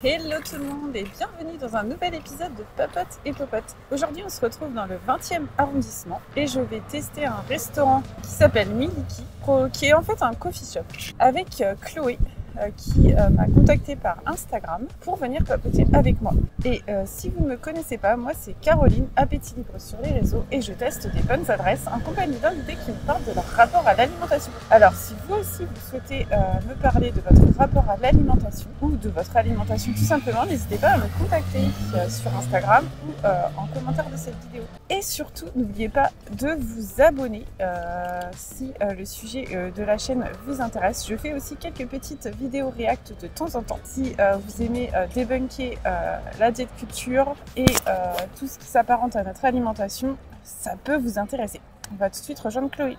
Hello tout le monde et bienvenue dans un nouvel épisode de Papote et Popote. Aujourd'hui on se retrouve dans le 20e arrondissement et je vais tester un restaurant qui s'appelle Miliki, qui est en fait un coffee shop avec Chloé qui m'a contacté par Instagram pour venir papoter avec moi. Et si vous ne me connaissez pas, moi c'est Caroline, Appétit Libre sur les réseaux et je teste des bonnes adresses en compagnie d'invités qui me parlent de leur rapport à l'alimentation. Alors si vous aussi vous souhaitez me parler de votre rapport à l'alimentation ou de votre alimentation tout simplement, n'hésitez pas à me contacter sur Instagram ou en commentaire de cette vidéo. Et surtout, n'oubliez pas de vous abonner si le sujet de la chaîne vous intéresse. Je fais aussi quelques petites vidéos react de temps en temps. Si vous aimez débunker la diète culture et tout ce qui s'apparente à notre alimentation, ça peut vous intéresser. On va tout de suite rejoindre Chloé.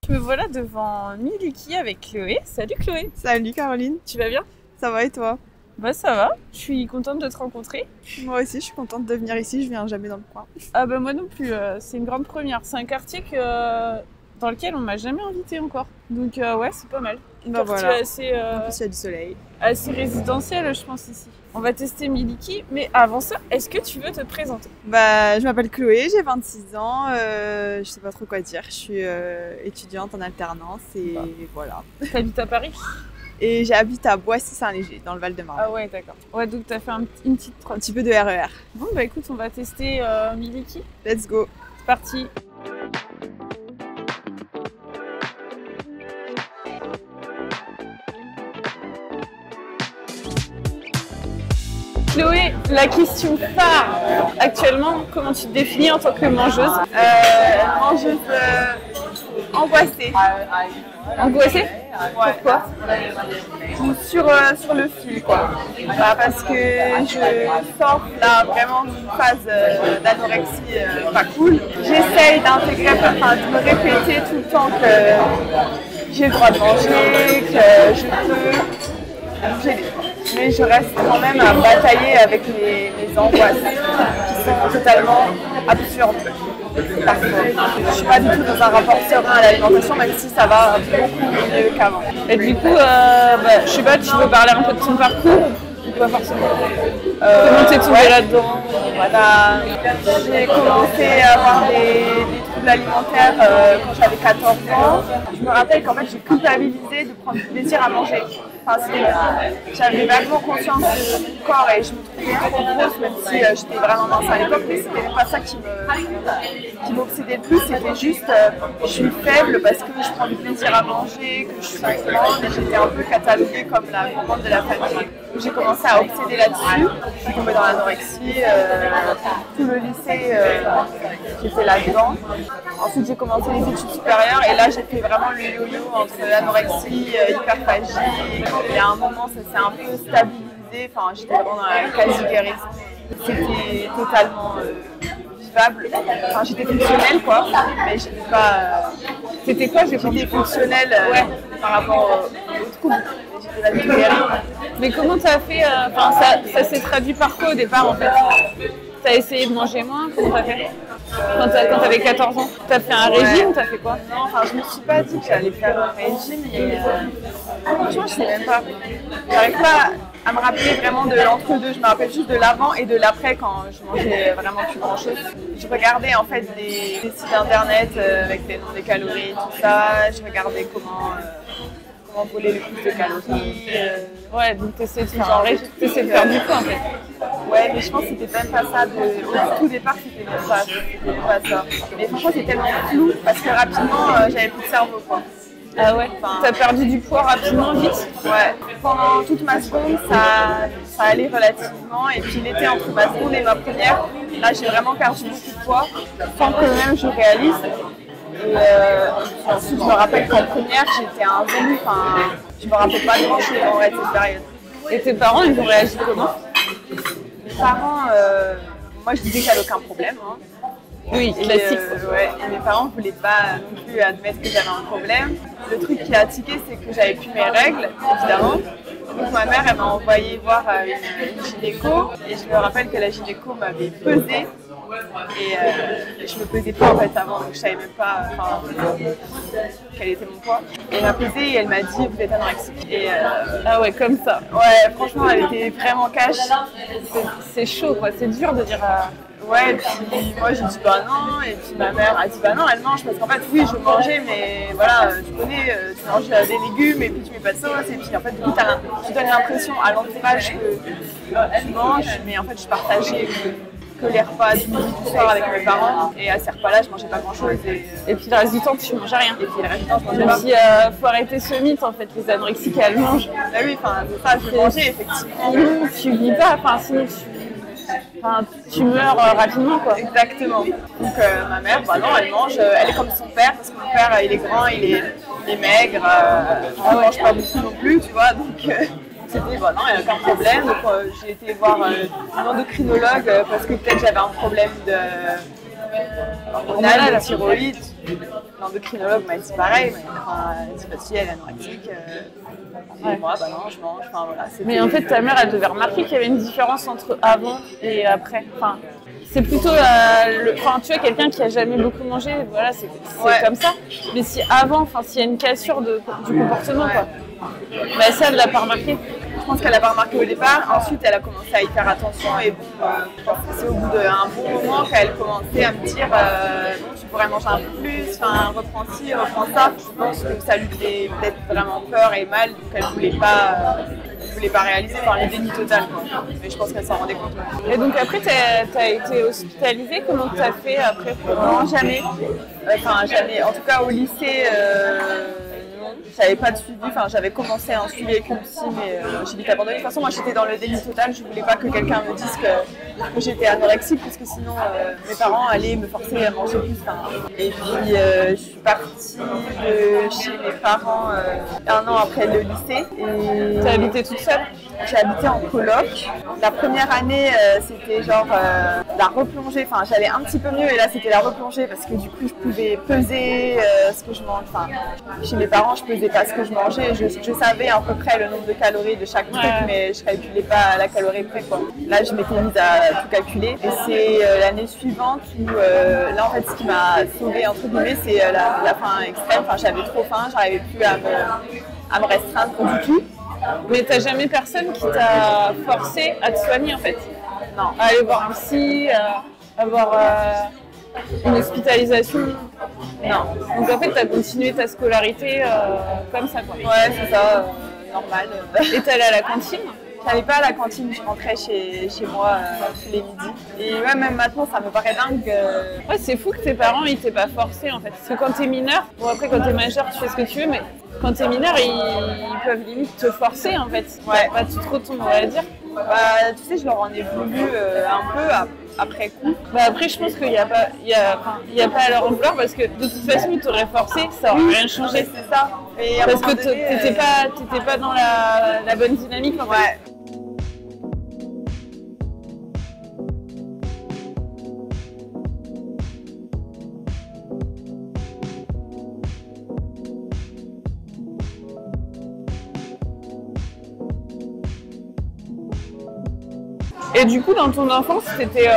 Me voilà devant Miliki avec Chloé. Salut Chloé. Salut Caroline. Tu vas bien? Ça va et toi? Bah ça va, je suis contente de te rencontrer. Moi aussi, je suis contente de venir ici, je viens jamais dans le coin. Ah bah moi non plus, c'est une grande première. C'est un quartier dans lequel on m'a jamais invité encore. Donc ouais, c'est pas mal. Bah voilà. Assez, En plus, il y a du soleil. assez résidentiel, je pense, ici. On va tester Miliki, mais avant ça, est-ce que tu veux te présenter? Bah, je m'appelle Chloé, j'ai 26 ans, je sais pas trop quoi dire. Je suis étudiante en alternance et voilà. T'habites à Paris? Et j'habite à Boissy-Saint-Léger, dans le Val-de-Marne. Ah ouais, d'accord. Ouais, donc t'as fait une petite Un trotte. petit peu de RER. Bon bah écoute, on va tester Miliki. Let's go. C'est parti. Chloé, la question phare actuellement, comment tu te définis en tant que mangeuse? Mangeuse angoissée. Angoissée? Ouais. Pourquoi? Sur le fil, quoi. Bah, parce que je sors là vraiment d'une phase d'anorexie pas cool. J'essaye d'intégrer, enfin de me répéter tout le temps que j'ai le droit de manger, que je peux. Mais je reste quand même à batailler avec mes angoisses qui sont totalement absurdes. Parfois. Je suis pas du tout dans un rapport serein à l'alimentation, même si ça va beaucoup mieux qu'avant. Et du coup, bah, je sais pas, tu veux parler un peu de ton parcours ou pas forcément? Comment t'es tombée là-dedans? Voilà. J'ai commencé à avoir des troubles alimentaires quand j'avais 14 ans. Je me rappelle qu'en fait j'ai culpabilisé de prendre du plaisir à manger. Enfin, j'avais vaguement conscience de mon corps et je me trouvais trop grosse, même si j'étais vraiment mince à l'époque, mais c'était pas ça qui m'obsédait le plus, c'était juste je suis faible parce que je prends du plaisir à manger, que je suis grande et j'étais un peu cataloguée comme la grande de la famille. J'ai commencé à obséder là-dessus, je suis tombée dans l'anorexie, tout le lycée j'étais là-dedans. Ensuite j'ai commencé les études supérieures et là j'ai fait vraiment le yo-yo entre l'anorexie, hyperphagie. Et à un moment ça s'est un peu stabilisé, enfin j'étais vraiment dans la quasi-guérison. C'était totalement vivable, enfin j'étais fonctionnelle quoi, mais j'étais pas... C'était quoi? J'étais fonctionnelle par rapport aux troubles. J'étais la vie guérie. Mais comment t'as fait? Enfin, ça s'est traduit par quoi au départ en fait? T'as essayé de manger moins? Comment t'as fait? Quand t'avais 14 ans? T'as fait un régime? T'as fait quoi? Non, enfin je me suis pas dit que j'allais faire un régime et franchement je sais même pas. J'arrive pas à me rappeler vraiment de l'entre-deux, je me rappelle juste de l'avant et de l'après quand je mangeais vraiment plus grand chose. Je regardais en fait des sites internet avec les noms des calories, tout ça, je regardais comment brûler le plus de calories. Ouais, donc t'essaies de faire un régime, t'essaies de faire du poids en fait. Ouais, mais je pense que c'était même pas ça. Au tout départ, c'était même pas ça. Mais franchement, c'est tellement flou parce que rapidement, j'avais plus de cerveau, quoi. Ah ouais, t'as perdu du poids rapidement, vite? Ouais, pendant toute ma seconde, ça allait relativement. Et puis l'été entre ma seconde et ma première, là, j'ai vraiment perdu beaucoup de poids sans que même je réalise. Et ensuite, je me rappelle qu'en première, j'étais un zombie. Enfin, je me rappelle pas grand chose en vrai de cette période. Et tes parents, ils ont réagi comment? Mes parents, moi je disais qu'il n'y avait aucun problème. Hein. Oui, classique. Ouais, et mes parents ne voulaient pas non plus admettre que j'avais un problème. Le truc qui a tiqué, c'est que j'avais plus mes règles, évidemment. Donc ma mère, elle m'a envoyé voir une gynéco. Et je me rappelle que la gynéco m'avait pesée Et je me pesais pas en fait avant, donc je savais même pas quel était mon poids. Et elle m'a pesée et elle m'a dit vous êtes anorexique. Et Ah ouais, comme ça. ouais, franchement, elle était vraiment cash. C'est chaud, quoi. C'est dur de dire. Ouais, et puis moi j'ai dit bah non, et puis ma mère a dit bah non, elle mange parce qu'en fait, oui, je mangeais, mais voilà, tu connais, tu manges des légumes et puis tu mets pas de sauce, et puis en fait, du coup, tu donnes l'impression à l'entourage que tu manges, mais en fait, je partageais que les repas du midi tout soir avec mes parents, et à ces repas-là, je mangeais pas grand-chose. Et puis le reste du temps, tu mangeais rien. Et puis le reste du temps, je mangeais pas. Et puis, faut arrêter ce mythe, en fait, les anorexiques, elles mangent. Bah oui, enfin, c'est ça, je mangeais effectivement. Sinon, tu vis pas, sinon tu meurs rapidement, quoi. Exactement. Donc ma mère, bah non, elle mange, elle est comme son père, parce que mon père, il est grand, il est maigre, il ne mange pas beaucoup non plus, tu vois, donc c'était, bah non, il n'y a aucun problème. Donc j'ai été voir une endocrinologue parce que peut-être j'avais un problème hormonal, de thyroïde. L'endocrinologue m'a dit pareil, elle dit bah si, elle est anorexique. Et moi, bah non, je mange, voilà. Mais en fait, ta mère, elle devait remarquer qu'il y avait une différence entre avant et après. C'est plutôt, tu vois, quelqu'un qui a jamais beaucoup mangé, voilà, c'est comme ça. Mais si avant, s'il y a une cassure du comportement, quoi. Bah ça, elle l'a pas remarqué. Je pense qu'elle n'a pas remarqué au départ. Ensuite, elle a commencé à y faire attention. Et bon, c'est au bout d'un bon moment qu'elle commençait à me dire bon, tu pourrais manger un peu plus, reprends ci, reprends ça. Je pense que ça lui faisait peut-être vraiment peur et mal, donc elle voulait pas réaliser le déni total, quoi. Mais je pense qu'elle s'en rendait compte. Et donc après, t'as été hospitalisée. Comment t'as fait après? Non, jamais. Jamais. En tout cas, au lycée, j'avais pas de suivi, j'avais commencé à en suivre avec une psy, mais j'ai vite abandonné. De toute façon, moi j'étais dans le déni total, je voulais pas que quelqu'un me dise que j'étais anorexique, parce que sinon mes parents allaient me forcer à manger plus. Et puis je suis partie de chez mes parents 1 an après le lycée. Et t'as habité toute seule? J'ai habité en coloc. La première année, c'était genre la replongée. J'allais un petit peu mieux, et là c'était la replongée parce que du coup je pouvais peser ce que je mange. Chez mes parents, je pesais pas ce que je mangeais. Je savais à peu près le nombre de calories de chaque truc, mais je calculais pas la calorie près, quoi. Là, je m'étais mise à tout calculer. Et c'est l'année suivante où là en fait ce qui m'a sauvée entre guillemets, c'est la faim extrême. J'avais trop faim, j'arrivais plus à me restreindre du tout. Mais t'as jamais personne qui t'a forcé à te soigner, en fait? Non. À aller voir un psy, avoir une hospitalisation? Non. Donc en fait, t'as continué ta scolarité comme ça, quoi. Ouais, c'est ça, normal. Et t'allais à la cantine? J'allais pas à la cantine, je rentrais chez moi tous les midis. Et ouais, même maintenant, ça me paraît dingue. Ouais, c'est fou que tes parents, ils t'aient pas forcé, en fait. Parce que quand t'es mineur, bon après, quand t'es majeur, tu fais ce que tu veux, mais quand t'es mineur, ils peuvent limite te forcer, en fait. Ouais. Pas trop ton mot à dire. Bah, tu sais, je leur en ai voulu un peu après coup. Bah après, je pense qu'il n'y a pas à leur en vouloir, parce que de toute façon, ils t'auraient forcé, ça aurait rien changé. C'est ça. Et parce que t'étais pas dans la bonne dynamique, en fait. Ouais. Et du coup, dans ton enfance, t'étais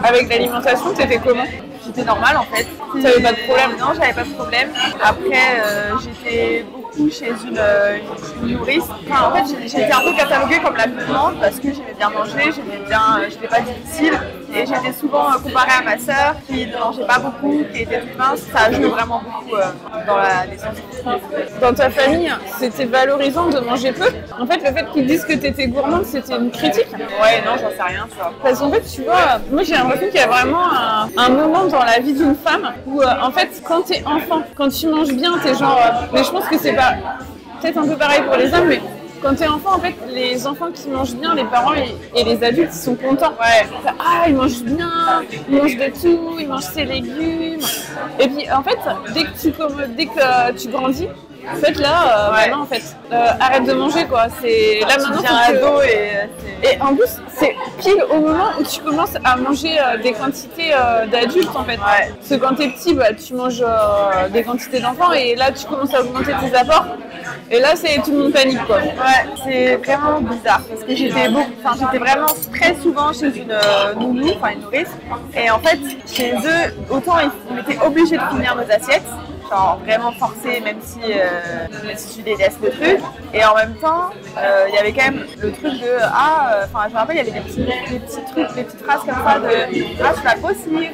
avec l'alimentation, t'étais comment? J'étais normale en fait. T'avais pas de problème? Non, j'avais pas de problème. Après, j'étais beaucoup chez une nourrice. En fait, j'ai été un peu cataloguée comme la gourmande parce que j'aimais bien manger, j'étais pas difficile. Et j'étais souvent comparée à ma sœur qui ne mangeait pas beaucoup, qui était toute mince. Ça a joué vraiment beaucoup dans la naissance. Dans ta famille, c'était valorisant de manger peu? En fait, le fait qu'ils disent que t'étais gourmande, c'était une critique? Ouais, non, j'en sais rien, tu vois. Parce qu'en fait, tu vois, moi j'ai l'impression qu'il y a vraiment un moment dans la vie d'une femme où, en fait, quand t'es enfant, quand tu manges bien, t'es genre... mais je pense que c'est pas... peut-être un peu pareil pour les hommes, mais... Quand t'es enfant, en fait, les enfants qui mangent bien, les parents et les adultes, ils sont contents. Ouais. Ah, ils mangent bien, ils mangent de tout, ils mangent ses légumes. Et puis, en fait, dès que tu grandis, en fait, là, maintenant, en fait, arrête de manger, quoi. C'est là maintenant, tu deviens ado et Et en plus, c'est pile au moment où tu commences à manger des quantités d'adultes en fait. Ouais. Parce que quand t'es petit, bah, tu manges des quantités d'enfants et là tu commences à augmenter tes apports. Et là, c'est tout le monde panique quoi. Ouais, c'est vraiment bizarre parce que j'étais vraiment très souvent chez une nounou, enfin une nourrice. Et en fait, chez eux, autant on était obligés de finir nos assiettes. Genre vraiment forcé, même si tu détestes le truc. Et en même temps, il y avait quand même le truc de je me rappelle, il y avait des petits trucs, des petites phrases comme ça de tu vas grossir.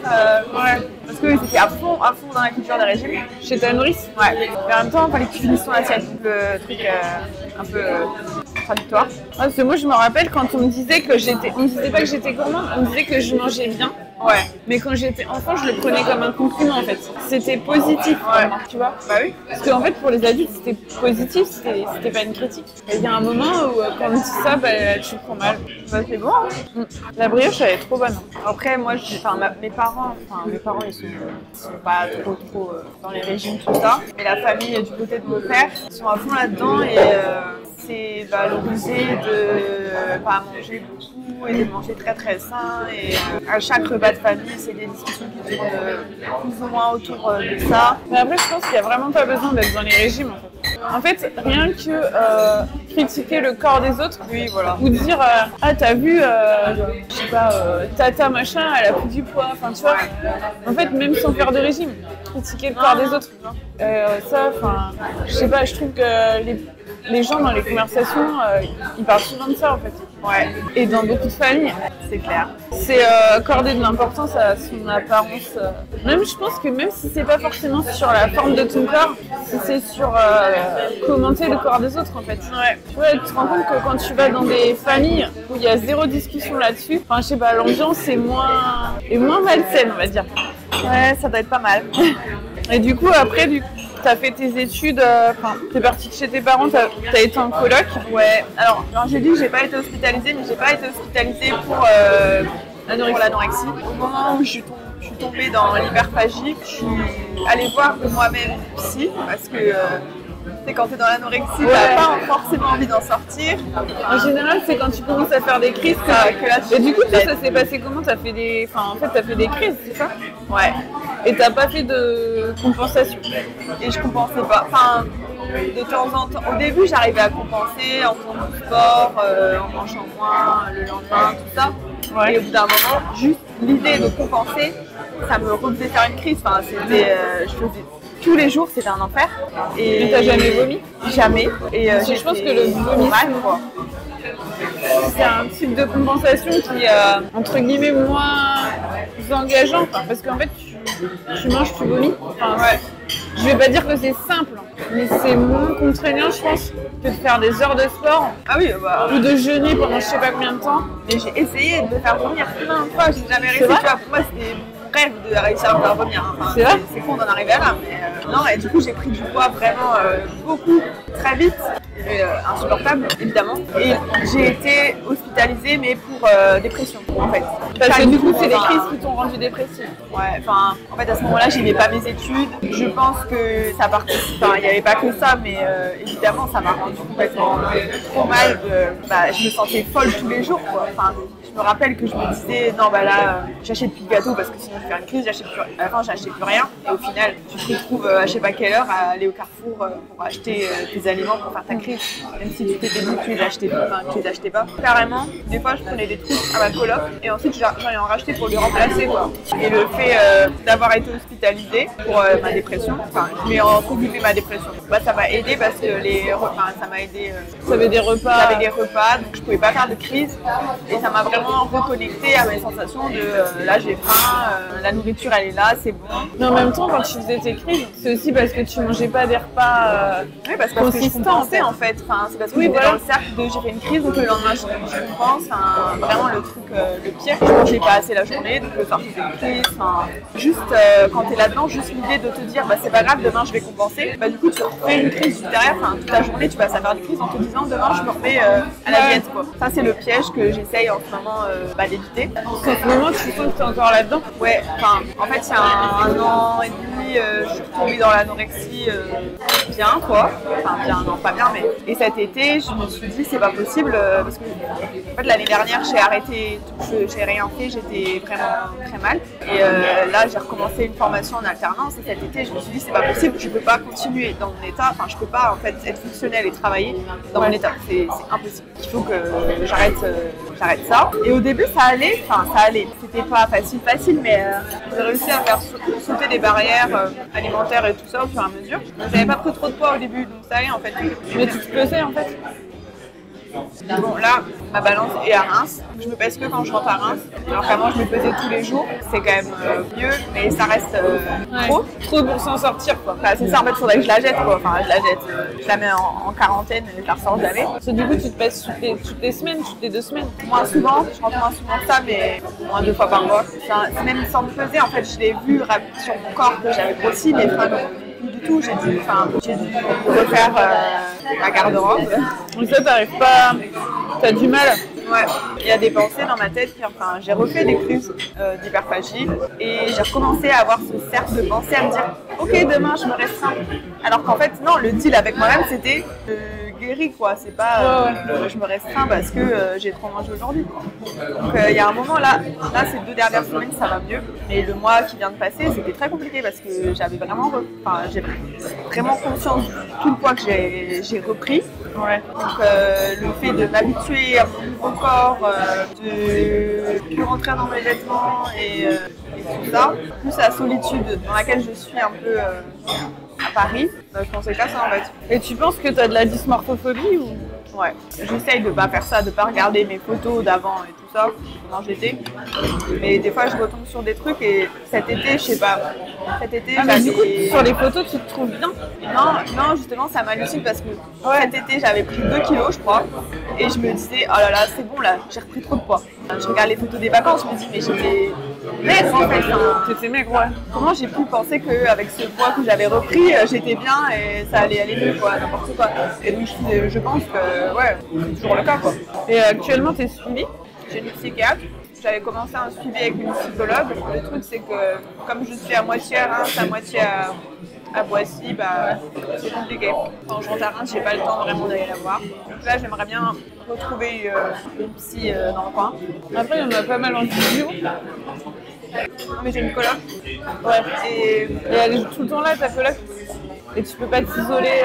Parce qu'ils étaient à fond dans la culture des régimes. Chez ta nourrice. Ouais. Mais en même temps, il fallait que tu finisses ton assiette. Donc le truc un peu contradictoire. Parce que moi, je me rappelle quand on me disait que on me disait pas que j'étais gourmande, on me disait que je mangeais bien. Ouais. Mais quand j'étais enfant, je le prenais comme un compliment en fait. C'était positif, vraiment, tu vois. Bah oui. Parce qu'en fait, pour les adultes, c'était positif, c'était pas une critique. Et il y a un moment où, quand on me dit ça, bah, tu le prends mal. Bah, c'est bon. Hein. La brioche, elle est trop bonne. Après, moi, mes parents, ils sont pas trop dans les régimes, tout ça. Mais la famille du côté de mon père, ils sont à fond là-dedans et c'est valorisé de pas manger beaucoup et de manger très très sain. Et à chaque repas de famille, c'est des discussions qui tournent plus ou moins autour de ça. Mais après, je pense qu'il n'y a vraiment pas besoin d'être dans les régimes en fait. En fait, rien que critiquer le corps des autres, oui, voilà. Ou dire t'as vu, je sais pas, tata machin, elle a pris du poids, enfin tu vois. En fait, même sans faire de régime, critiquer le corps des autres. Ça, enfin, je sais pas, je trouve que les gens dans les conversations, ils parlent souvent de ça en fait. Ouais. Et dans beaucoup de familles, c'est clair. C'est accorder de l'importance à son apparence. Même je pense que même si c'est pas forcément sur la forme de ton corps, si c'est sur commenter le corps des autres en fait. Ouais. Tu vois, tu te rends compte que quand tu vas dans des familles où il y a zéro discussion là-dessus, enfin je sais pas, l'ambiance est moins malsaine on va dire. Ouais, ça doit être pas mal. Et du coup après t'as fait tes études, t'es partie de chez tes parents, t'as été en coloc. Ouais, alors j'ai dit que j'ai pas été hospitalisée, mais j'ai pas été hospitalisée pour l'anorexie. Au moment où je suis tombée dans l'hyperphagie, je suis allée voir de moi-même psy, parce que quand t'es dans l'anorexie, t'as pas forcément envie d'en sortir. En général, c'est quand tu commences à faire des crises que là tu... Et du coup, toi, ça s'est passé comment? T'as fait des crises, c'est ça? Ouais. Et t'as pas fait de compensation? Et je compensais pas. Enfin, de temps en temps. Au début, j'arrivais à compenser en faisant du sport, en mangeant moins le lendemain, tout ça. Ouais. Et au bout d'un moment, juste l'idée de compenser, ça me refaisait faire une crise. Enfin, c'était, je faisais tous les jours, c'était un enfer. Et t'as jamais vomi? Jamais. Et je pense que le vomi, c'est un type de compensation qui est entre guillemets moins engageant, parce qu'en fait tu manges, tu vomis. Enfin, ouais. Je vais pas dire que c'est simple, mais c'est moins contraignant, je pense, que de faire des heures de sport. Ah oui, ou de jeûner pendant je sais pas combien de temps. Mais j'ai essayé de me faire vomir plein de fois, j'ai jamais réussi. Tu vois, pour moi, c'était mon rêve de réussir à me faire vomir. Enfin, c'est con d'en arriver à là, mais non. Et du coup, j'ai pris du poids vraiment beaucoup, très vite. Insupportable évidemment, et j'ai été hospitalisée mais pour dépression en fait. Parce que du coup c'est des crises qui t'ont rendue dépressive. Ouais, enfin en fait à ce moment-là j'aimais pas mes études, je pense que ça participe, enfin il n'y avait pas que ça mais évidemment ça m'a rendu complètement trop mal, je me sentais folle tous les jours quoi. Enfin, je me rappelle que je me disais non bah là j'achète plus de gâteau parce que sinon je vais faire une crise, j'achetais plus rien et au final tu te retrouves à je sais pas quelle heure à aller au Carrefour pour acheter tes aliments pour faire ta crise. Même si tu t'étais dit que tu les achetais pas. Carrément, des fois je prenais des trucs à ma coloc et ensuite j'en ai en racheté pour lui remplacer quoi. Et le fait d'avoir été hospitalisée pour ma dépression, enfin je m'ai occupé ma dépression. Bah, ça m'a aidé parce que ça m'a aidé. J'avais des repas. J'avais des repas, donc je pouvais pas faire de crise et ça m'a vraiment reconnecté à mes sensations de là j'ai faim, la nourriture elle est là, c'est bon. Mais en même temps quand tu faisais tes crises, c'est aussi parce que tu mangeais pas des repas consistants en fait. Enfin, c'est parce que j'étais dans le cercle de j'ai fait une crise donc le lendemain je compense. Enfin, vraiment le truc le pire, je mangeais pas assez la journée donc le soir je faisais une crise. Enfin, juste quand t'es là-dedans, juste l'idée de te dire bah c'est pas grave, demain je vais compenser. Bah du coup tu refais une crise derrière. Enfin toute la journée tu passes à faire des crises en te disant demain je me remets à la diète quoi. Ça c'est le piège que j'essaye en ce moment d'éviter. En ce moment tu sens que t'es encore là-dedans? Ouais. Enfin en fait il y a un an et demi je suis tombée dans l'anorexie bien, quoi. Enfin, bien, non, pas bien, mais. Et cet été, je me suis dit, c'est pas possible, parce que en fait, l'année dernière, j'ai arrêté, j'ai rien fait, j'étais vraiment très mal. Et là, j'ai recommencé une formation en alternance, et cet été, je me suis dit, c'est pas possible, je peux pas continuer dans mon état, enfin, je peux pas, en fait, être fonctionnelle et travailler dans mon état. C'est impossible. Il faut que j'arrête ça. Et au début, ça allait. C'était pas facile, mais j'ai réussi à faire sauter des barrières alimentaires et tout ça au fur et à mesure. J'avais pas pris trop de poids au début, donc ça allait en fait. Mais tu te pesais en fait? Bon, là, ma balance est à Reims. Je me pèse que quand je rentre à Reims. Alors qu'avant, je me pesais tous les jours. C'est quand même mieux, mais ça reste trop. Trop pour s'en sortir, quoi. Enfin, c'est ça, en fait, il faudrait que je la jette, quoi. Enfin, je la jette. Je la mets en quarantaine et je la ressors jamais. Parce que du coup, tu te pèses toutes les semaines, toutes les 2 semaines? Moins souvent, je rentre moins souvent que ça, mais moins 2 fois par mois. C'est même sans me peser, en fait, je l'ai vu sur mon corps que j'avais grossi, mais vraiment du tout. J'ai dû refaire ma garde-robe. Donc ça, t'arrives pas... T'as du mal? Ouais, il y a des pensées dans ma tête enfin, j'ai refait des crises d'hyperphagie et j'ai recommencé à avoir ce cercle de pensées à me dire ok, demain je me restreins. Alors qu'en fait, non, le deal avec moi-même c'était guéri, quoi. C'est pas je me restreins parce que j'ai trop mangé aujourd'hui. Donc il y a un moment là, ces 2 dernières semaines ça va mieux, mais le mois qui vient de passer c'était très compliqué parce que j'avais vraiment, j'ai vraiment conscience de tout le poids que j'ai repris. Ouais. Donc le fait de m'habituer à mon nouveau corps, de plus rentrer dans mes vêtements et tout ça, plus la solitude dans laquelle je suis un peu à Paris, je pensais qu'à ça en fait. Et tu penses que t'as de la dysmorphophobie ou... Ouais, j'essaye de pas faire ça, de pas regarder mes photos d'avant et tout ça, comment j'étais. Mais des fois je retombe sur des trucs et cet été, je sais pas. Cet été, mais du coup, sur les photos, tu te trouves bien? Non, justement, ça m'hallucine parce que cet été, j'avais pris 2 kilos, je crois. Et je me disais, oh là là, c'est bon là, j'ai repris trop de poids. Je regarde les photos des vacances, je me dis, mais j'étais maigre en fait. T'étais maigre, ouais. Comment j'ai pu penser qu'avec ce poids que j'avais repris, j'étais bien et ça allait aller mieux, quoi, n'importe quoi. Et donc je pense que, ouais, c'est toujours le cas, quoi. Et actuellement, t'es suivie? J'ai une psychiatre. J'avais commencé un suivi avec une psychologue. Le truc, c'est que comme je suis à moitié à Reims, à moitié à Boissy, bah, c'est compliqué. Quand je rentre à Reims, j'ai pas le temps vraiment d'aller la voir. Donc là, j'aimerais bien retrouver une psy dans le coin. Après, il y en a pas mal en studio. Non, mais j'ai une coloc. Ouais. Et elle est tout le temps là, ta coloc. Et tu peux pas t'isoler.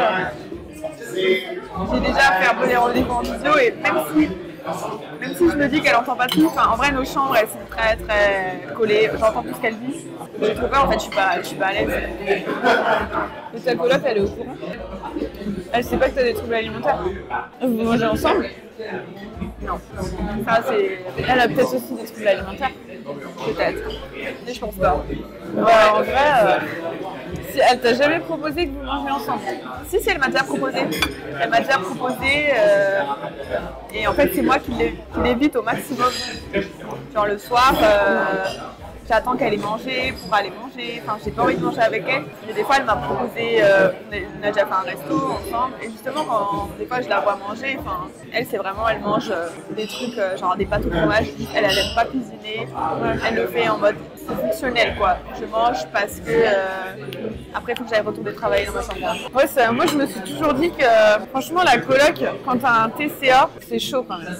J'ai déjà fait un peu les rendez-vous en visio et même si je me dis qu'elle entend pas tout, en vrai nos chambres elles sont très très collées, j'entends tout ce qu'elle dit. J'ai trop peur en fait, je suis pas à l'aise. Et ta coloc elle est au courant? Elle sait pas que t'as des troubles alimentaires? Vous mangez ensemble? Non. Ça c'est. Elle a peut-être aussi des troubles alimentaires? Peut-être. Mais je pense pas. Ouais, en vrai, si elle t'a jamais proposé que vous mangez ensemble? Si, elle m'a déjà proposé. Elle m'a déjà proposé et en fait c'est moi qui l'évite au maximum. Genre le soir, j'attends qu'elle ait mangé pour aller manger. Enfin, j'ai pas envie de manger avec elle. Mais des fois elle m'a proposé, on a déjà fait un resto ensemble. Et justement quand des fois je la vois manger, elle c'est vraiment, elle mange des trucs genre des pâtes au fromage. Elle aime pas cuisiner. Elle le fait en mode fonctionnel, quoi. Je mange parce que après il faut que j'aille retourner travailler dans ma chambre. Ouais, moi je me suis toujours dit que franchement la coloc, quand t'as un TCA, c'est chaud quand même.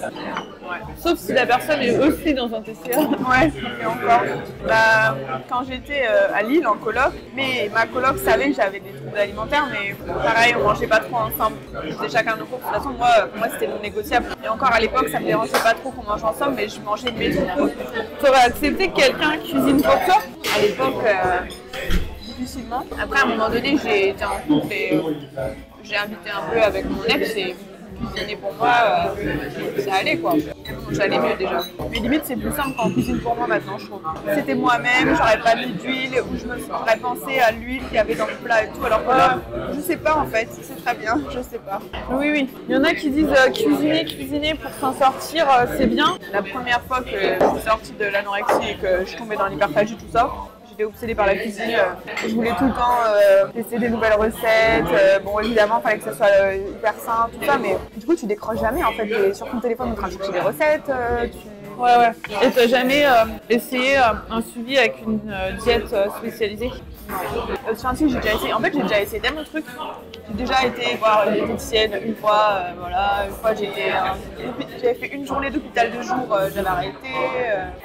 Ouais. Sauf si la personne est aussi dans un TCA. Ouais, et encore. Bah, quand j'étais à Lille en coloc, mais ma coloc savait que j'avais des troubles alimentaires, mais pareil, on mangeait pas trop ensemble. On faisait chacun nos courses. De toute façon, moi c'était non négociable. Et encore à l'époque, ça me dérangeait pas trop qu'on mange ensemble, mais je mangeais de mes trucs. T'aurais accepté que quelqu'un cuisine pour toi? À l'époque, difficilement. Après, à un moment donné, j'ai été en couple et j'ai invité un peu avec mon ex et cuisiner pour moi, ça allait quoi. J'allais mieux déjà. Mais limite, c'est plus simple quand on cuisine pour moi maintenant, je trouve. C'était moi-même, j'aurais pas mis d'huile ou je me serais pensé à l'huile qu'il y avait dans le plat et tout. Alors que là, je sais pas en fait, c'est très bien, je sais pas. Oui. Il y en a qui disent cuisiner pour s'en sortir, c'est bien. La première fois que je suis sortie de l'anorexie et que je suis tombée dans l'hyperphagie, tout ça, j'étais obsédée par la cuisine. Je voulais tout le temps tester des nouvelles recettes. Bon, évidemment, il fallait que ça soit hyper sain, tout ça, mais du coup, tu décroches jamais en fait. Tu es sur ton téléphone en train de chercher des recettes. Ouais, ouais. Et t'as jamais essayé un suivi avec une diète spécialisée? Enfin, si, j'ai déjà essayé. En fait, j'ai déjà essayé tellement de trucs. J'ai déjà été voir une diététicienne une fois, voilà. Une fois, j'avais fait une journée d'hôpital de jour, j'avais arrêté.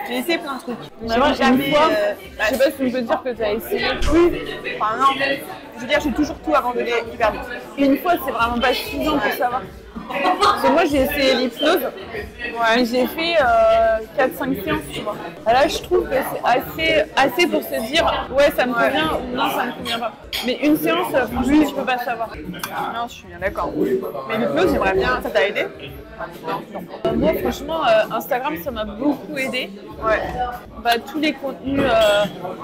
J'ai essayé plein de trucs. Mais moi, une fois, je sais pas si tu peux dire que t'as essayé. Enfin, non, je veux dire, j'ai toujours tout abandonné hyper vite. Une fois, c'est vraiment pas suffisant pour savoir. Parce que moi, j'ai essayé l'hypnose, mais j'ai fait 4-5 séances, tu vois. Là, je trouve que c'est assez pour se dire, ouais, ça me convient ou non, ça me convient pas. Mais une séance, franchement, tu peux pas savoir. Non, je suis bien d'accord. Mais l'hypnose, j'aimerais bien. Ça t'a aidé? Moi, franchement, Instagram, ça m'a beaucoup aidé. Ouais. Bah, tous les contenus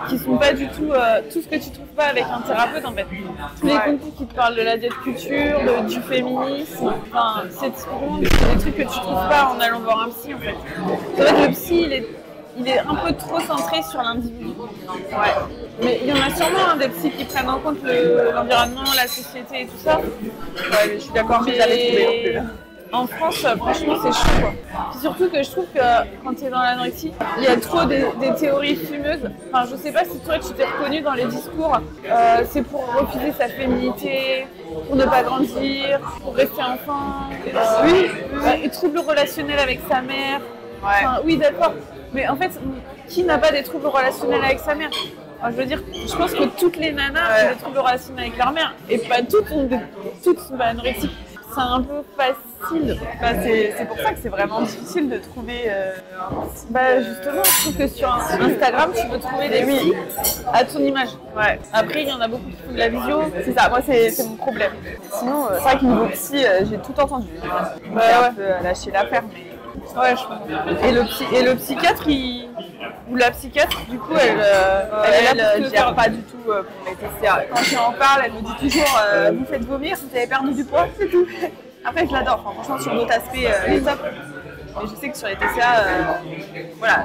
qui sont pas du tout tout ce que tu trouves pas avec un thérapeute, en fait. Tous les contenus qui te parlent de la diète culture, du féminisme. Enfin, c'est typiquement des trucs que tu trouves pas en allant voir un psy, en fait. C'est vrai que le psy, il est un peu trop centré sur l'individu. Ouais. Mais il y en a sûrement des psys qui prennent en compte l'environnement, la société et tout ça. Ouais, je suis d'accord, mais j'avais trouvé non plus. En France, franchement, c'est chaud, quoi. Puis surtout que je trouve que quand tu es dans l'anorexie, il y a trop des théories fumeuses. Enfin, je sais pas si toi, tu t'es reconnu dans les discours. C'est pour refuser sa féminité, pour ne pas grandir, pour rester enfant. Et troubles relationnels avec sa mère. Ouais. Enfin, oui, d'accord. Mais en fait, qui n'a pas des troubles relationnels avec sa mère? Enfin, je veux dire, je pense que toutes les nanas ont des troubles relationnels avec leur mère. Et pas toutes sont anorexiques. C'est un peu facile. Bah, c'est pour ça que c'est vraiment difficile de trouver justement, je trouve que sur Instagram, tu peux trouver des psys à ton image. Ouais. Après, il y en a beaucoup qui font de la visio. C'est ça, moi c'est mon problème. Sinon, c'est vrai que niveau psy, j'ai tout entendu. J'ai un peu lâché l'affaire, mais... Ouais, je comprends. Et le psychiatre, ou la psychiatre, du coup, elle gère pas du tout pour les TCA. Quand j'en parle, elle me dit toujours vous faites vomir, vous avez perdu du poids, c'est tout. Après, je l'adore. Enfin, franchement, sur d'autres aspects, elle est top. Mais je sais que sur les TCA, voilà,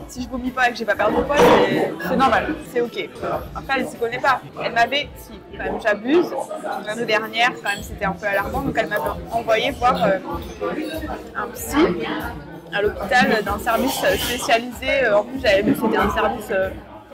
si je vomis pas et que j'ai pas perdu de poids, c'est normal, c'est ok. Après, elle s'y connaît pas. Elle m'avait, si, quand même, j'abuse. L'année dernière, quand même, c'était un peu alarmant, donc elle m'avait envoyé voir un psy à l'hôpital d'un service spécialisé. En plus, j'avais vu que c'était un service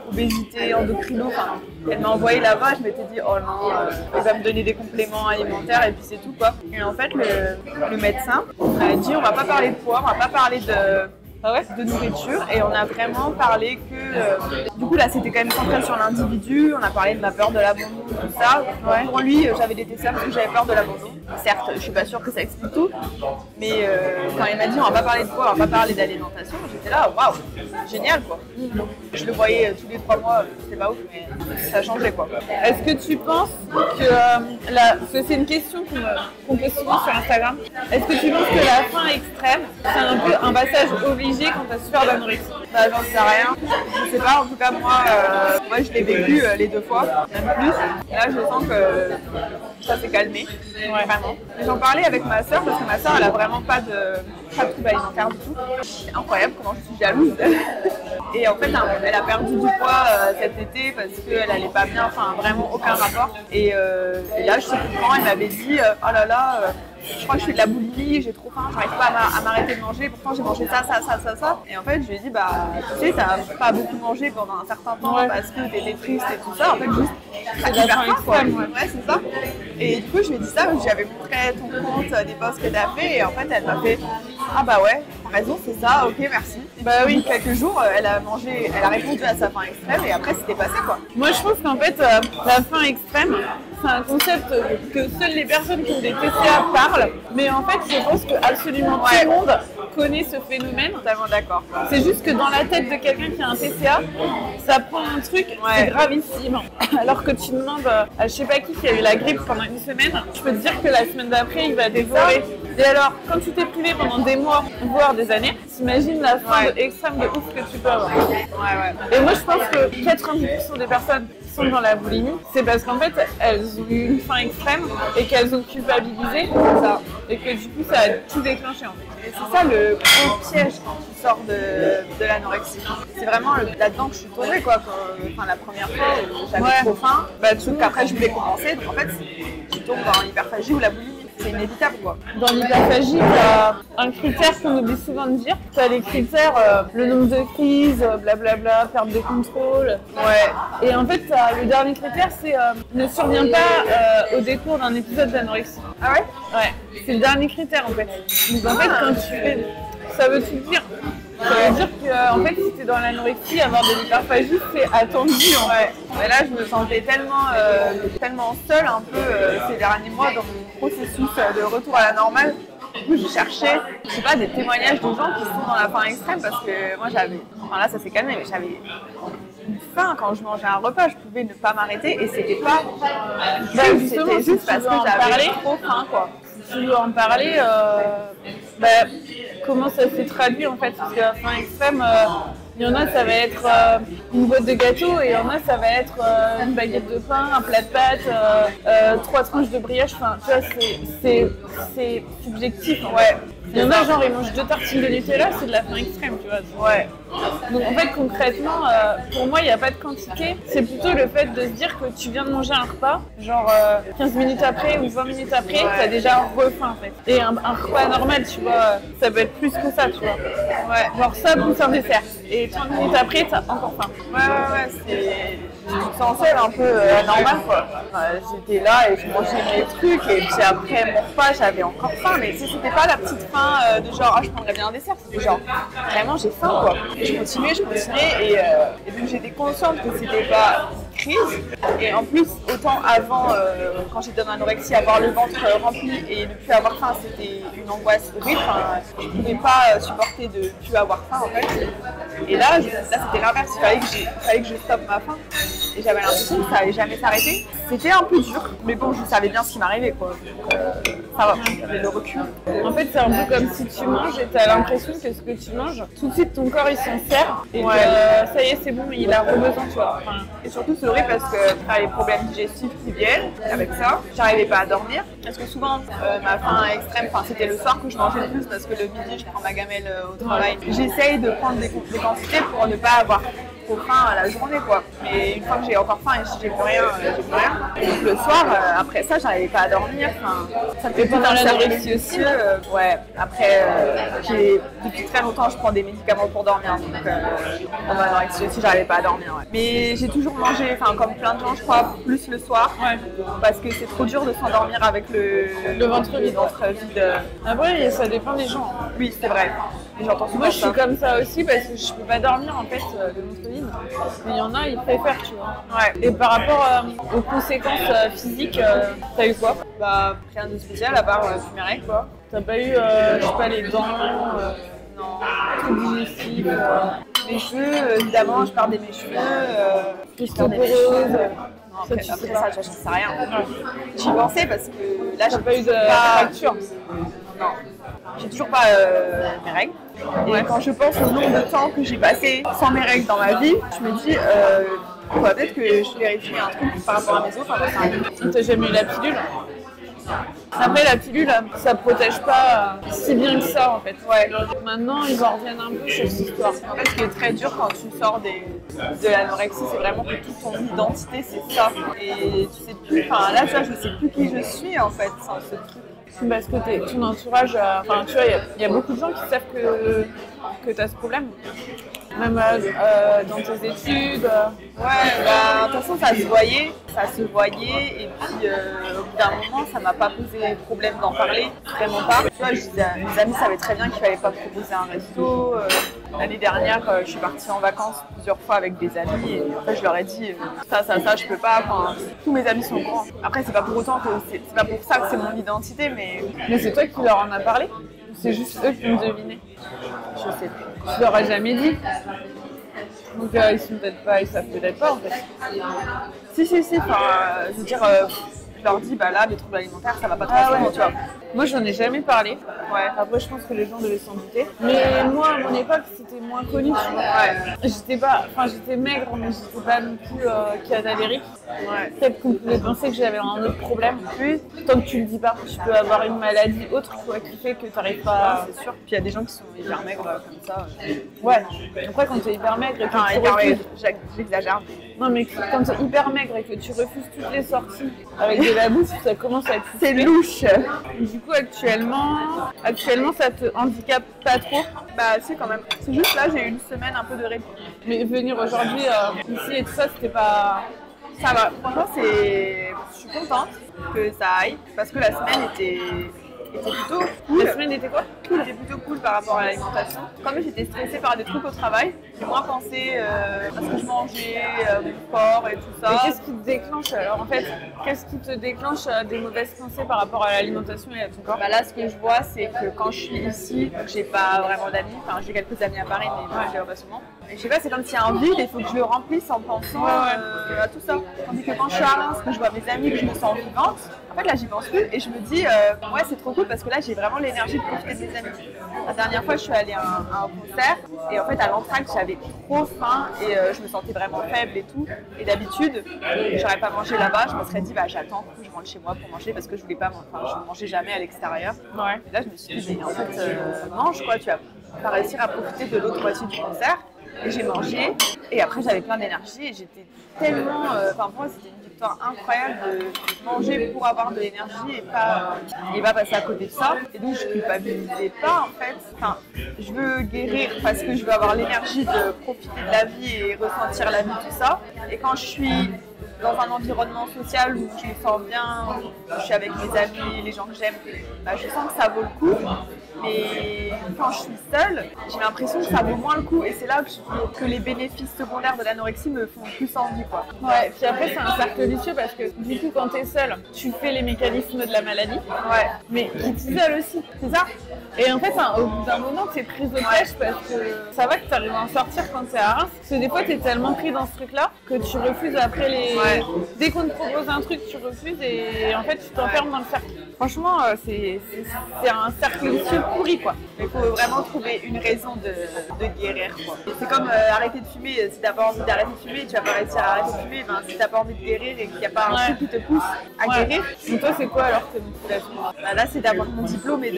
obésité, endocrino. Enfin, elle m'a envoyé là-bas, je m'étais dit, oh non, elle va me donner des compléments alimentaires et puis c'est tout, quoi. Et en fait, le médecin a dit, on va pas parler de poids, on va pas parler de nourriture, et on a vraiment parlé que du coup là c'était quand même centré sur l'individu. On a parlé de ma peur de l'abandon, tout ça. Pour lui, j'avais des TCA parce que j'avais peur de l'abandon. Certes, je suis pas sûre que ça explique tout, mais quand il m'a dit on va pas parler de poids, on va pas parler d'alimentation, j'étais là, waouh, génial, quoi. Je le voyais tous les 3 mois, c'était pas ouf, mais ça changeait, quoi. Est-ce que tu penses que c'est une question qu'on pose souvent sur Instagram, est-ce que tu penses que la faim extrême, c'est un peu un passage obligé quand t'as souffert d'anorexie? Bah, j'en sais rien, je sais pas, en tout cas moi je l'ai vécu les 2 fois, même plus. Et là je sens que ça s'est calmé, vraiment. Et j'en parlais avec ma soeur parce que ma soeur elle a vraiment pas de trouble alimentaire du tout. C'est incroyable comment je suis jalouse. Et en fait elle a perdu du poids cet été parce qu'elle allait pas bien, enfin vraiment aucun rapport. Et là je sais plus quand elle m'avait dit oh là là, je crois que je fais de la boulimie, j'ai trop faim, j'arrive pas à m'arrêter de manger, pourtant j'ai mangé ça. Et en fait, je lui ai dit, bah, tu sais, t'as pas beaucoup mangé pendant un certain temps parce que t'étais triste et tout ça. En fait, juste, c'est de la faim, quoi. Ouais, c'est ça. Et du coup, je lui ai dit ça, j'avais montré ton compte, des posts que t'as fait, et en fait, elle m'a fait, ah bah ouais, t'as raison, c'est ça, ok, merci. Et bah oui, quelques jours, elle a répondu à sa faim extrême, et après, c'était passé, quoi. Moi, je pense qu'en fait, la faim extrême, c'est un concept que seules les personnes qui ont des TCA parlent, mais en fait, je pense que absolument tout le monde connaît ce phénomène. Totalement d'accord. C'est juste que dans la tête de quelqu'un qui a un TCA, ça prend un truc, c'est gravissime. Alors que tu demandes à je sais pas qui a eu la grippe pendant une semaine, je peux te dire que la semaine d'après, il va dévorer. Et alors, quand tu t'es privé pendant des mois, voire des années, t'imagines la faim extrême de ouf que tu peux avoir. Et moi, je pense que 90% des personnes qui sont dans la boulimie, c'est parce qu'en fait, elles ont eu une faim extrême et qu'elles ont culpabilisé ça. Et que du coup, ça a tout déclenché, en fait. Et c'est ça le gros piège quand tu sors de l'anorexie. C'est vraiment là-dedans que je suis tombée, quoi. Enfin, la première fois, j'avais trop faim. Donc après, je voulais compenser. Donc en fait, tu tombes dans l'hyperphagie ou la boulimie. c'est inévitable quoi. Dans l'hyperphagie, t'as un critère qu'on oublie souvent de dire. T'as les critères, le nombre de crises, blablabla, perte de contrôle. Ouais. Et en fait, le dernier critère, c'est ne survient pas au décours d'un épisode d'anorexie. Ah ouais? Ouais, c'est le dernier critère en fait. Donc en fait, quand tu fais... Ça veut tout dire. Ça veut dire que en fait, si t'es dans l'anorexie, avoir de l'hyperphagie, c'est attendu. Ouais. Mais là, je me sentais tellement seule un peu ces derniers mois dans mon processus de retour à la normale. Du coup, je cherchais, je sais pas, des témoignages de gens qui sont dans la faim extrême parce que moi j'avais, enfin là ça s'est calmé, mais j'avais une faim quand je mangeais un repas, je pouvais ne pas m'arrêter et c'était pas, c'était juste parce que j'avais trop faim quoi. Si tu veux en parler, comment ça s'est traduit en fait? Parce que la faim extrême, il y en a ça va être une boîte de gâteau et il y en a ça va être une baguette de pain, un plat de pâtes, 3 tranches de brioche, enfin tu vois c'est subjectif. Ouais. Il y en a genre ils mangent 2 tartines de Nutella, c'est de la faim extrême tu vois. Ouais. Donc en fait concrètement, pour moi il n'y a pas de quantité, c'est plutôt le fait de se dire que tu viens de manger un repas, genre 15 minutes après ou 20 minutes après, t'as déjà refaim en fait. Et un repas normal tu vois, ça peut être plus que ça tu vois. Ouais. Genre ça plus un dessert. Et 30 minutes après t'as encore faim. Ouais, c'est... Je me sentais un peu anormal quoi. J'étais là et je mangeais mes trucs et puis après mon repas j'avais encore faim, mais c'était pas la petite faim de genre je prendrais bien un dessert, c'était genre vraiment j'ai faim quoi. Et je continuais et donc j'étais consciente que c'était pas une crise et en plus autant avant quand j'étais en anorexie avoir le ventre rempli et ne plus avoir faim c'était une angoisse horrible, je pouvais pas supporter de plus avoir faim en fait. Et là c'était l'inverse, il fallait que je stoppe ma faim. Et j'avais l'impression que ça allait jamais s'arrêter. C'était un peu dur, mais bon, je savais bien ce qui m'arrivait quoi. Donc, ça va, j'avais le recul. En fait, c'est un peu comme si tu manges et tu as l'impression que ce que tu manges, tout de suite ton corps il s'en sert et ça y est, c'est bon, il a besoin, tu vois. Enfin, et surtout, c'est horrible parce que tu as les problèmes digestifs qui viennent avec ça. J'arrivais pas à dormir parce que souvent, ma faim extrême, c'était le soir que je mangeais le plus parce que le midi, je prends ma gamelle au travail. J'essaye de prendre des quantités pour ne pas avoir trop faim à la journée quoi. Mais une fois que j'ai encore faim et si j'ai plus rien, j'ai plus rien. Et donc le soir, après ça, j'arrivais pas à dormir. Ça me fait pendant l'anorexie aussi. Ouais. Après, depuis très longtemps, je prends des médicaments pour dormir. Donc pendant l'anorexie aussi, j'arrivais pas à dormir. Ouais. Mais j'ai toujours mangé, comme plein de gens, je crois, plus le soir. Ouais. Parce que c'est trop dur de s'endormir avec le ventre vide. Après, ça dépend des gens. Oui, c'est vrai. Moi je suis comme ça aussi parce que je peux pas dormir en fait le ventre vide, mais il y en a ils préfèrent tu vois. Ouais. Et par rapport aux conséquences physiques, t'as eu quoi? Bah rien de spécial à part mes règles quoi. T'as pas eu je sais pas les dents, non, trucs digestifs, mes cheveux évidemment je perdais mes cheveux, l'ostéoporose. Non, après ça j'en sais rien. J'y pensais parce que là j'ai pas eu de fracture. Non. J'ai toujours pas mes règles. Et quand je pense au nombre de temps que j'ai passé sans mes règles dans ma vie, je me dis peut-être que je vérifie un truc par rapport à mes os. T'as jamais eu la pilule? Après la pilule, ça protège pas si bien que ça en fait. Ouais. Maintenant ils en reviennent un peu sur cette histoire. En fait ce qui est très dur quand tu sors de l'anorexie, c'est vraiment que toute ton identité c'est ça. Et tu sais plus, là tu vois, je sais plus qui je suis en fait sans ce truc. Parce que ton entourage, tu vois, il y a beaucoup de gens qui savent que tu as ce problème. Même dans tes études. Ouais, de toute façon, ça se voyait, et puis au bout d'un moment, ça m'a pas posé problème d'en parler, vraiment pas. Tu vois, mes amis savaient très bien qu'il fallait pas proposer un resto. L'année dernière, je suis partie en vacances plusieurs fois avec des amis, et en fait, je leur ai dit ça, je peux pas. Tous mes amis sont au courant. Après, c'est pas pour autant que c'est pas pour ça que c'est mon identité, mais c'est toi qui leur en as parlé? Ou c'est juste eux qui ont deviné? Je sais plus. Tu leur as jamais dit? Donc ils savent peut-être pas en fait. Si, je veux dire, je leur dis, là, mes troubles alimentaires, ça va pas trop souvent, tu vois. Moi, j'en ai jamais parlé. Ouais. Après, je pense que les gens devaient s'en douter. Mais moi, à mon époque, c'était moins connu. Ouais. J'étais maigre, mais j'étais pas non plus cadavérique. Ouais. Peut-être qu'on pouvait penser que j'avais un autre problème. Puis, tant que tu le dis pas, tu peux avoir une maladie autre qui fait que tu n'arrives pas. C'est sûr. Puis il y a des gens qui sont hyper maigres comme ça. Ouais. Après, quand tu es hyper maigre et que j'exagère. Non, mais quand tu es hyper maigre et que tu refuses toutes les sorties avec de et la bouffe, ça commence à être C'est louche. Du coup, actuellement, ça te handicape pas trop? Bah si quand même. C'est juste là, j'ai eu une semaine un peu de répit. Mais venir aujourd'hui ici et tout ça, c'était pas... Ça va. Franchement, je suis contente que ça aille parce que la semaine était plutôt cool. La semaine était quoi? C'était plutôt cool par rapport à l'alimentation. Comme j'étais stressée par des trucs au travail, j'ai moins pensé à ce que je mangeais, mon corps et tout ça. Et qu'est-ce qui te déclenche alors en fait? Qu'est-ce qui te déclenche des mauvaises pensées par rapport à l'alimentation et à ton corps? Bah là, ce que je vois, c'est que quand je suis ici, j'ai pas vraiment d'amis. Enfin, j'ai quelques amis à Paris, mais moi, je les vois pas souvent. Et je sais pas, c'est comme s'il y a un vide et il faut que je le remplisse en pensant à tout ça. Tandis que quand je suis à Reims, que je vois mes amis, que je me sens vivante, en fait là j'y pense plus et je me dis ouais c'est trop cool parce que là j'ai vraiment l'énergie de profiter de mes amis. La dernière fois je suis allée à un concert et en fait à l'entracte j'avais trop faim et je me sentais vraiment faible et tout. Et d'habitude j'aurais pas mangé là-bas, je me serais dit bah j'attends que je rentre chez moi pour manger parce que je voulais pas, je ne mangeais jamais à l'extérieur. Ouais. Et là je me suis dit mais en fait mange quoi, tu vas pas réussir à profiter de l'autre moitié du concert. Et j'ai mangé et après j'avais plein d'énergie et j'étais tellement, enfin pour moi c'était une victoire incroyable de manger pour avoir de l'énergie et pas passer à côté de ça. Et donc je culpabilisais pas en fait. Enfin, je veux guérir parce que je veux avoir l'énergie de profiter de la vie et ressentir la vie, tout ça. Et quand je suis dans un environnement social où je me sens bien, où je suis avec mes amis, les gens que j'aime, bah, je sens que ça vaut le coup. Mais quand je suis seule, j'ai l'impression que ça vaut moins le coup. Et c'est là que les bénéfices secondaires de l'anorexie me font plus envie, quoi. Ouais, puis après c'est un cercle vicieux parce que du coup quand t'es seule, tu fais les mécanismes de la maladie. Ouais. Mais qui t'isole aussi, c'est ça? Et en fait, au bout d'un moment, t'es prise au piège parce que ça va que t'arrives à en sortir quand t'es à Reims. Parce que des fois, t'es tellement pris dans ce truc-là que tu refuses après les... Ouais. Dès qu'on te propose un truc, tu refuses et en fait, tu t'enfermes dans le cercle. Franchement, c'est un cercle vicieux pourri, quoi. Il faut vraiment trouver une raison de guérir, quoi. C'est comme arrêter de fumer. Si t'as pas envie d'arrêter de fumer, tu vas pas réussir à arrêter de fumer. Ben, si t'as pas envie de guérir et qu'il n'y a pas un truc qui te pousse à guérir. Donc toi, c'est quoi alors tes motivations? Ben, là, c'est d'avoir mon diplôme et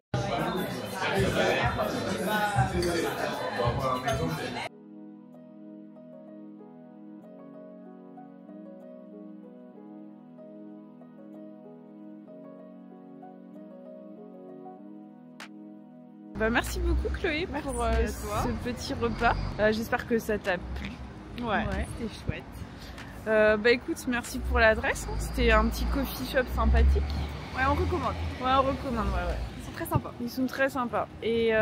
Bah, merci beaucoup Chloé pour ce petit repas. J'espère que ça t'a plu. Ouais. C'était chouette. Bah écoute, merci pour l'adresse. Hein. C'était un petit coffee shop sympathique. Ouais, on recommande. Ouais, on recommande, ouais. Ils sont très sympas. Ils sont très sympas. Et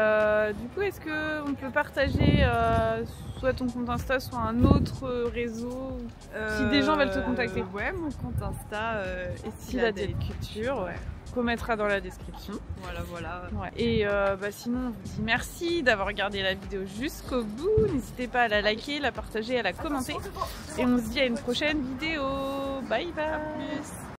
du coup, est-ce qu'on peut partager soit ton compte Insta, soit un autre réseau si des gens veulent te contacter? Ouais, mon compte Insta Estiladelle Culture, ouais. Qu'on mettra dans la description. Voilà. Ouais. Et bah sinon, on vous dit merci d'avoir regardé la vidéo jusqu'au bout. N'hésitez pas à la liker, la partager, à la commenter. Et on se dit à une prochaine vidéo. Bye bye.